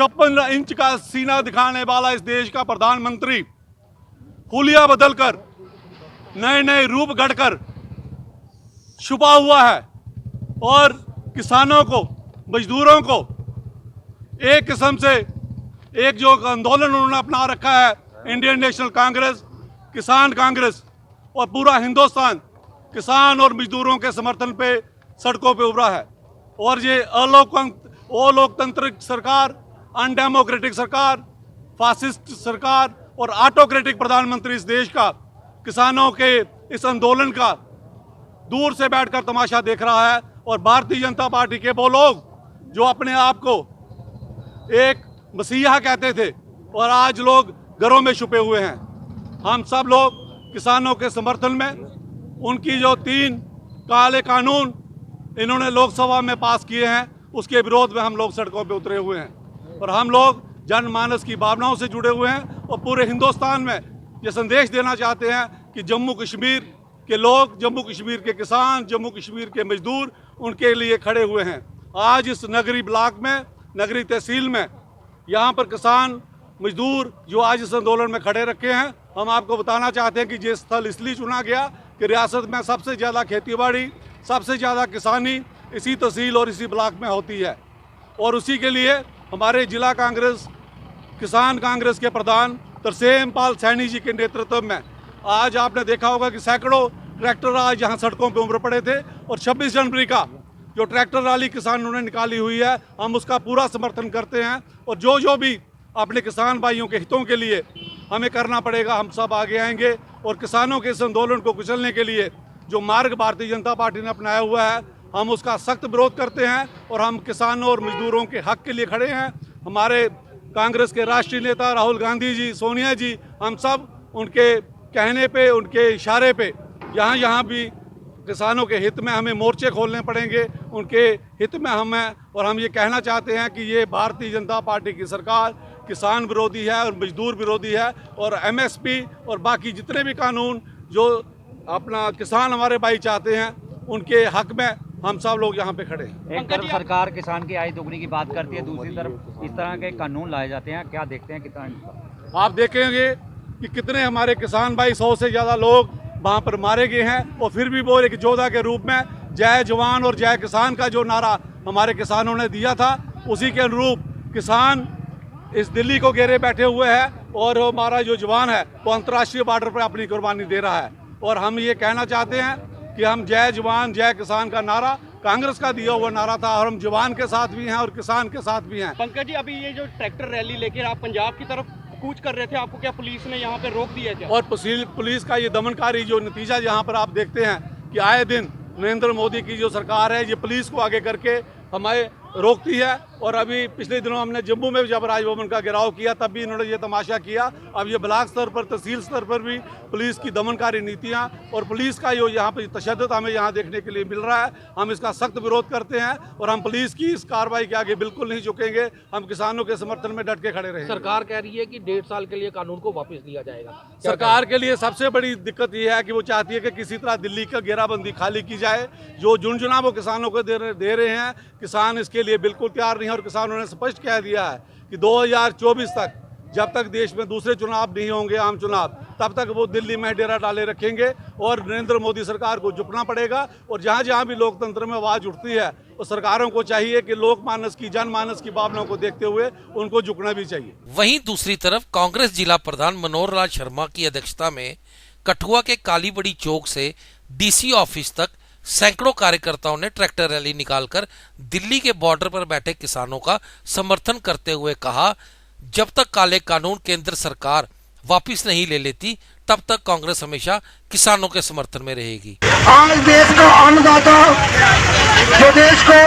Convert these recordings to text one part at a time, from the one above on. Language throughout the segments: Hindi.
156 इंच का सीना दिखाने वाला इस देश का प्रधानमंत्री हुलिया बदलकर नए नए रूप गढ़कर छुपा हुआ है और किसानों को, मजदूरों को एक किस्म से एक जो आंदोलन उन्होंने अपना रखा है, इंडियन नेशनल कांग्रेस, किसान कांग्रेस और पूरा हिंदुस्तान किसान और मजदूरों के समर्थन पे सड़कों पे उभरा है। और ये अलोकतांत्रिक सरकार, अनडेमोक्रेटिक सरकार, फासिस्ट सरकार और ऑटोक्रेटिक प्रधानमंत्री इस देश का किसानों के इस आंदोलन का दूर से बैठकर तमाशा देख रहा है। और भारतीय जनता पार्टी के वो लोग जो अपने आप को एक मसीहा कहते थे और आज लोग घरों में छुपे हुए हैं, हम सब लोग किसानों के समर्थन में उनकी जो 3 काले कानून इन्होंने लोकसभा में पास किए हैं उसके विरोध में हम लोग सड़कों पे उतरे हुए हैं। और हम लोग जनमानस की भावनाओं से जुड़े हुए हैं और पूरे हिंदुस्तान में ये संदेश देना चाहते हैं कि जम्मू कश्मीर के लोग, जम्मू कश्मीर के किसान, जम्मू कश्मीर के मजदूर उनके लिए खड़े हुए हैं। आज इस नगरी ब्लॉक में, नगरी तहसील में यहाँ पर किसान मजदूर जो आज इस आंदोलन में खड़े रखे हैं, हम आपको बताना चाहते हैं कि ये स्थल इसलिए चुना गया कि रियासत में सबसे ज़्यादा खेतीबाड़ी, सबसे ज़्यादा किसानी इसी तहसील और इसी ब्लॉक में होती है। और उसी के लिए हमारे जिला कांग्रेस, किसान कांग्रेस के प्रधान तरसेम पाल सैनी जी के नेतृत्व में आज आपने देखा होगा कि सैकड़ों ट्रैक्टर आज यहाँ सड़कों पे उमड़ पड़े थे। और 26 जनवरी का जो ट्रैक्टर रैली किसानों ने निकाली हुई है, हम उसका पूरा समर्थन करते हैं। और जो भी अपने किसान भाइयों के हितों के लिए हमें करना पड़ेगा, हम सब आगे आएंगे। और किसानों के इस आंदोलन को कुचलने के लिए जो मार्ग भारतीय जनता पार्टी ने अपनाया हुआ है, हम उसका सख्त विरोध करते हैं और हम किसानों और मजदूरों के हक के लिए खड़े हैं। हमारे कांग्रेस के राष्ट्रीय नेता राहुल गांधी जी, सोनिया जी, हम सब उनके कहने पे, उनके इशारे पे यहाँ भी किसानों के हित में हमें मोर्चे खोलने पड़ेंगे, उनके हित में हम हैं। और हम ये कहना चाहते हैं कि ये भारतीय जनता पार्टी की सरकार किसान विरोधी है और मजदूर विरोधी है। और MSP और बाकी जितने भी कानून जो अपना किसान हमारे भाई चाहते हैं, उनके हक में हम सब लोग यहाँ पे खड़े हैं। एक तरफ सरकार किसान की आय दोगुनी की बात करती है, दूसरी तरफ इस तरह के कानून लाए जाते हैं, क्या देखते हैं किसान? आप देखेंगे कि कितने हमारे किसान भाई, 100 से ज़्यादा लोग वहाँ पर मारे गए हैं। और फिर भी वो एक योद्धा के रूप में जय जवान और जय किसान का जो नारा हमारे किसानों ने दिया था, उसी के अनुरूप किसान इस दिल्ली को घेरे बैठे हुए हैं और हमारा जो जवान है वो अंतर्राष्ट्रीय बॉर्डर पर अपनी कुर्बानी दे रहा है। और हम ये कहना चाहते हैं कि हम जय जवान जय किसान का नारा कांग्रेस का दिया हुआ नारा था और हम जवान के साथ भी हैं और किसान के साथ भी हैं। पंकज जी, अभी ये जो ट्रैक्टर रैली लेकर आप पंजाब की तरफ कूच कर रहे थे, आपको क्या पुलिस ने यहाँ पे रोक दिया क्या? और पुलिस का ये दमनकारी जो नतीजा यहाँ पर आप देखते हैं कि आए दिन नरेंद्र मोदी की जो सरकार है, ये पुलिस को आगे करके हमें रोकती है। और अभी पिछले दिनों हमने जम्मू में जब राजभवन का घेराव किया, तब भी इन्होंने ये तमाशा किया। अब ये ब्लॉक स्तर पर, तहसील स्तर पर भी पुलिस की दमनकारी नीतियां और पुलिस का जो यहाँ पर तशद्दुद हमें यहाँ देखने के लिए मिल रहा है, हम इसका सख्त विरोध करते हैं। और हम पुलिस की इस कार्रवाई के आगे बिल्कुल नहीं झुकेंगे, हम किसानों के समर्थन में डट के खड़े रहेंगे। सरकार कह रही है कि 1.5 साल के लिए कानून को वापस लिया जाएगा। सरकार के लिए सबसे बड़ी दिक्कत ये है कि वो चाहती है कि किसी तरह दिल्ली का घेराबंदी खाली की जाए। जो झुनझुना वो किसानों को दे रहे हैं, किसान इसके लिए बिल्कुल तैयार नहीं है। और किसानों ने स्पष्ट कह दिया है कि 2024 तक, जब तक देश में दूसरे चुनाव नहीं होंगे, आम चुनाव, तब तक वो दिल्ली में डेरा डाले रखेंगे और नरेंद्र मोदी सरकार को झुकना पड़ेगा। और जहाँ जहाँ भी लोकतंत्र में आवाज़ उठती है, तो सरकारों को चाहिए कि लोकमानस की, जनमानस की भावनाओं को देखते हुए उनको झुकना भी चाहिए। वहीं दूसरी तरफ कांग्रेस जिला प्रधान मनोहर लाल शर्मा की अध्यक्षता में कठुआ के कालीबड़ी चौक से DC ऑफिस तक सैकड़ों कार्यकर्ताओं ने ट्रैक्टर रैली निकालकर दिल्ली के बॉर्डर पर बैठे किसानों का समर्थन करते हुए कहा, जब तक काले कानून केंद्र सरकार वापस नहीं ले लेती, तब तक कांग्रेस हमेशा किसानों के समर्थन में रहेगी। आज देश का अन्नदाता, जो देश को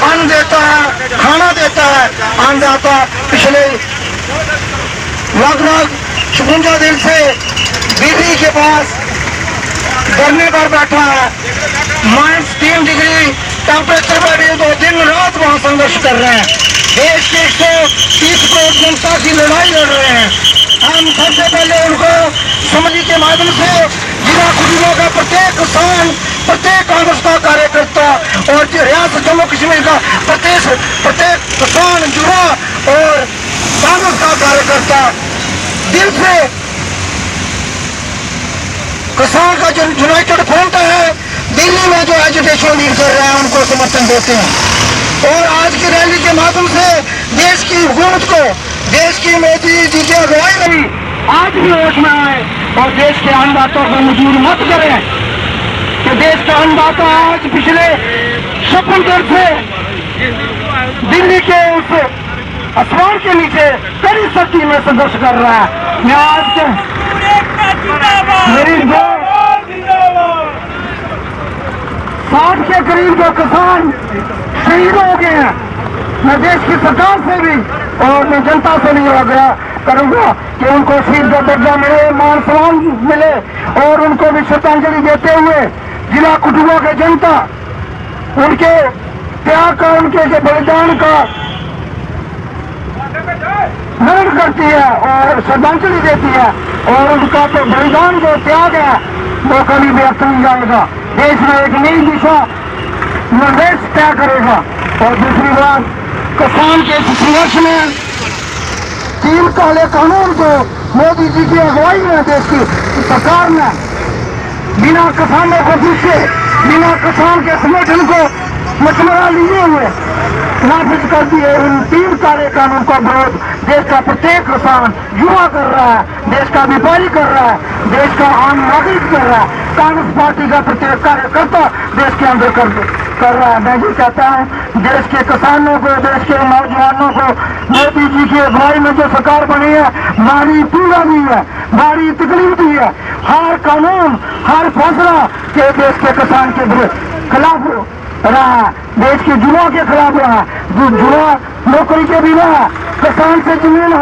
अन्न देता है, खाना देता है, अन्नदाता पिछले लगभग 56 दिन से दिल्ली के पास धरने पर बैठा है। -3 डिग्री टेम्परेचर पर ये 2 दिन रात वहाँ संघर्ष कर रहे हैं। देश के 130 करोड़ जनता की लड़ाई लड़ रहे हैं। हम सबसे पहले उनको समिति के माध्यम से जिला कुटुंबों का प्रत्येक किसान, प्रत्येक कांग्रेस का कार्यकर्ता और रियासत जम्मू कश्मीर का प्रत्येक किसान जुड़ा और कांग्रेस का कार्यकर्ता दिल से किसान का जो यूनाइटेड फ्रंट है दिल्ली में जो एजुटेशन लीड कर रहे हैं उनको समर्थन देते हैं। और आज की रैली के माध्यम से देश की हुकूमत को, देश की मोदी जी की अगुवाई में भी आज भी होश में आए और देश के अन्नदाताओं को मजबूर मत करें कि देश का अन्नदाता आज पिछले 56 दिन से दिल्ली के उस आसमान के नीचे कड़ी सख्ती में संघर्ष कर रहा है। मैं आज के मेरी 60 के करीब जो किसान शहीद हो गए हैं, मैं देश की सरकार से भी और मैं जनता से भी आग्रह करूंगा कि उनको शहीद का दर्जा मिले, मान सम्मान मिले और उनको भी श्रद्धांजलि देते हुए जिला कठुआ के जनता उनके त्याग का, उनके बलिदान का स्मरण करती है और श्रद्धांजलि देती है और उनका तो बलिदान जो त्याग है वो कभी व्यर्थ नहीं जाएगा। देश में एक नई दिशा निर्देश तय करेगा। और दूसरी बात, किसान के संघर्ष में 3 काले कानून को मोदी जी की अगुवाई में देश की सरकार ने बिना किसानों को पूछे, बिना किसान के संगठन को मशवरा लिए हुए नाफिज कर दिए। उन 3 काले कानून का विरोध देश का प्रत्येक किसान, युवा कर रहा है, देश का व्यापारी कर रहा है, देश का आम नागरिक कर रहा है, कांग्रेस पार्टी का प्रत्येक कार्यकर्ता देश के अंदर कर रहा है। मैं ये कहता हूँ देश के किसानों को, देश के नौजवानों को मोदी जी की अगुवाई में जो सरकार बनी है भारी पीड़ा भी है, भारी तकलीफ भी है। हर कानून, हर फैसला के देश के किसान के खिलाफ रहा, देश के युवा के खिलाफ रहा। जो युवा नौकरी के बिना किसान से जमीन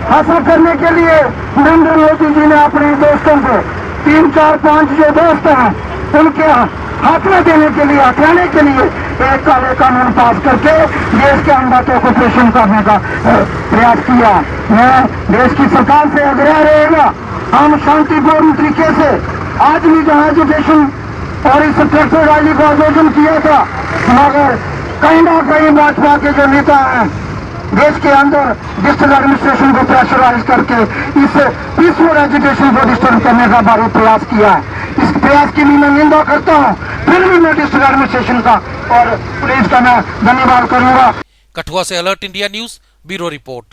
हासिल करने के लिए नरेंद्र मोदी जी ने अपने दोस्तों को 3, 4, 5 जो दोस्त हैं उनके हाथ में देने के लिए, हटाने के लिए एक काले कानून पास करके देश के अन्नदाताओं को शोषण करने का प्रयास किया। मैं देश की सरकार से आग्रह रहेगा, हम शांतिपूर्ण तरीके से आज भी जहाँ एजुकेशन और इस ट्रैक्टर रैली का आयोजन किया था, मगर कहीं ना कहीं भाजपा के जो नेता हैं देश के अंदर डिस्ट्रिक्ट एडमिनिस्ट्रेशन को प्रेशराइज करके इस पीसफुल एजुकेशन को डिस्टर्ब करने का भारी प्रयास किया है। इस प्रयास की भी मैं निंदा करता हूँ, फिर भी मैं डिस्ट्रिक्ट एडमिनिस्ट्रेशन का और पुलिस का मैं धन्यवाद करूंगा। कठुआ से alert India news bureau report.